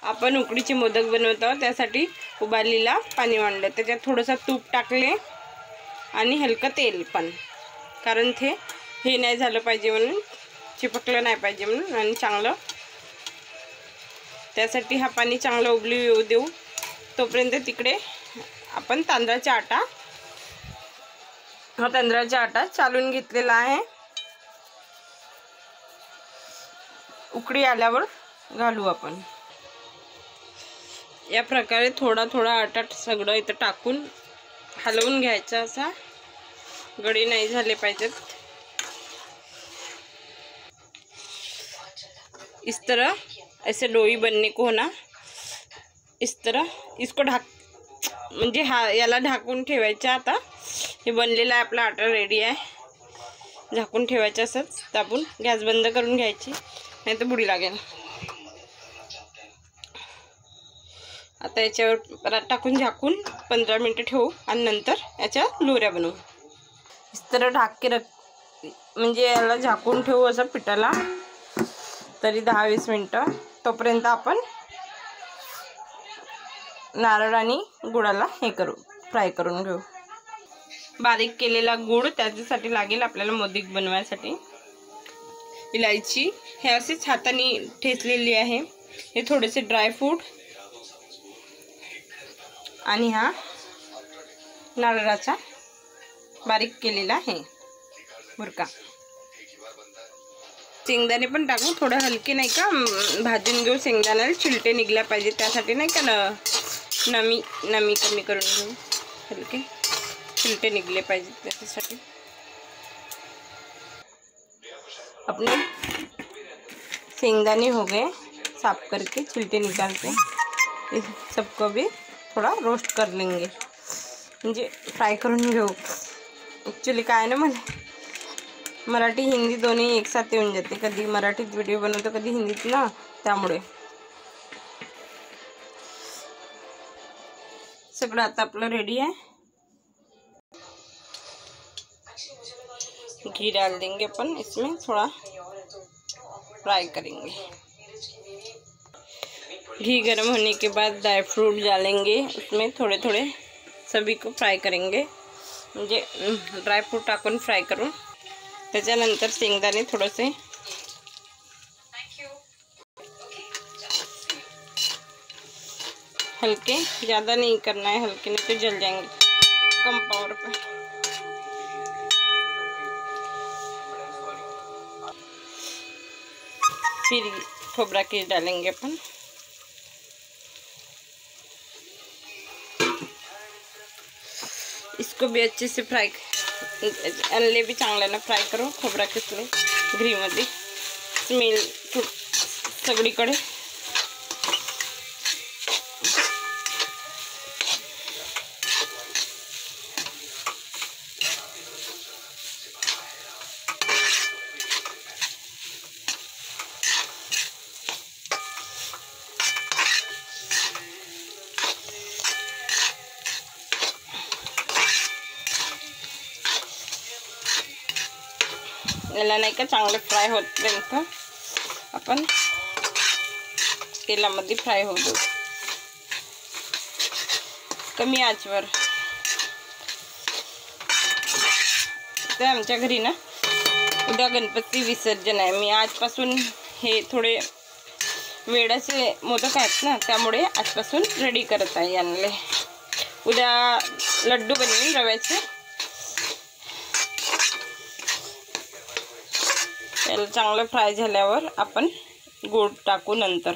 आपण उकडीचे मोदक बनवतो त्यासाठी उबारलेला पाणी मांडलं, त्याच्यात थोडंसं तूप टाकले आणि हलकं तेल पण, कारण हे नाही झालं पाहिजे म्हणून, चिपकलं नाही पाहिजे म्हणून, आणि चांगलं त्यासाठी हा पाणी चांगलं उबलू येऊ देऊ. तोपर्यंत तिकडे आपण तांदळाचा आटा चालून घेतलेला आहे. उकळी आल्यावर घालू आपण. या प्रकारे थोडा थोडा आटा सगळं इथं टाकून हलवून घ्यायचा, असा गडी नाही झाले पाहिजेत. इस तरह ऐसे लोई बनने को ना, इस तरह इसको म्हणजे याला ढाकून ठेवायचं. आता हे बनलेला आहे आपला आटा, रेडी आहे. झाकून ठेवायचं असंच दाबून. गॅस बंद करून घ्यायची, नाही तर बुडी लागेल. आता याच्यावर टाकून झाकून 15 मिनटं ठेवू आणि नंतर याच्या लोऱ्या बनवू. इस तरह ढाक के म्हणजे याला झाकून ठेवू असं पिठाला, तरी 10-20 मिनटं. तोपर्यंत आपण नारळ आणि गुळाला फ्राय करून घेऊ. बारीक केलेला गुळ त्याच्यासाठी लागेल आपल्याला मोदक बनवायसाठी. इलायची हे असेच हाताने ठेचलेली आहे. हे थोडेसे ड्रायफ्रूट आणि हा नारळाचा बारीक केलेला आहे बुरका. शेंगदाणे पण टाकू, थोडं हलके नाही का भाजून घेऊ. शेंगदाण्याला चिलटे निघल्या पाहिजे, त्यासाठी नाही का नमी कमी करून घेऊ. हलके चिलटे निघले पाहिजे त्याच्यासाठी. अपने शेंगदाने हो गए, साफ करके छिलटे निकालते. इस सबको भी थोड़ा रोस्ट कर लेंगे, म्हणजे फ्राय करून घेऊ. ॲक्च्युली काय ना, मला मराठी हिंदी दोन्ही एक साथ येऊन जाते. कधी मराठीत व्हिडिओ बनवतो, कधी हिंदीत ना, त्यामुळे सगळं आता आपलं रेडी आहे. घी डाल देंगे अपन इसमें, थोड़ा फ्राई करेंगे. घी गर्म होने के बाद ड्राई फ्रूट डालेंगे उसमें, थोड़े थोड़े सभी को फ्राई करेंगे. म्हणजे ड्राय फ्रूट टाकून फ्राय करून त्याच्यानंतर शेंगदाणे थोडेसे हल्के, ज़्यादा नहीं करना है, हल्के नहीं तो जल जाएंगे. कम पावर पे. फिर खोबरा की डालेंगे अपन. इसको भी अच्छे से फ्राय, आणले भी चांगल्यानं ना फ्राय करू. खोबरा किसले घरीमध्ये स्मेल सगळीकडे. याला नाही का चांगले फ्राय होतपर्यंत आपण तेलामध्ये फ्राय होऊ देऊ, कमी आचवर. तर आमच्या घरी ना उद्या गणपती विसर्जन आहे. मी आजपासून हे थोडे वेळाचे मोदक आहेत ना, त्यामुळे आजपासून रेडी करत आहे. यांना उद्या लड्डू बनवेन रव्याचे. याला चांगलं फ्राय झाल्यावर आपण गोड टाकू नंतर.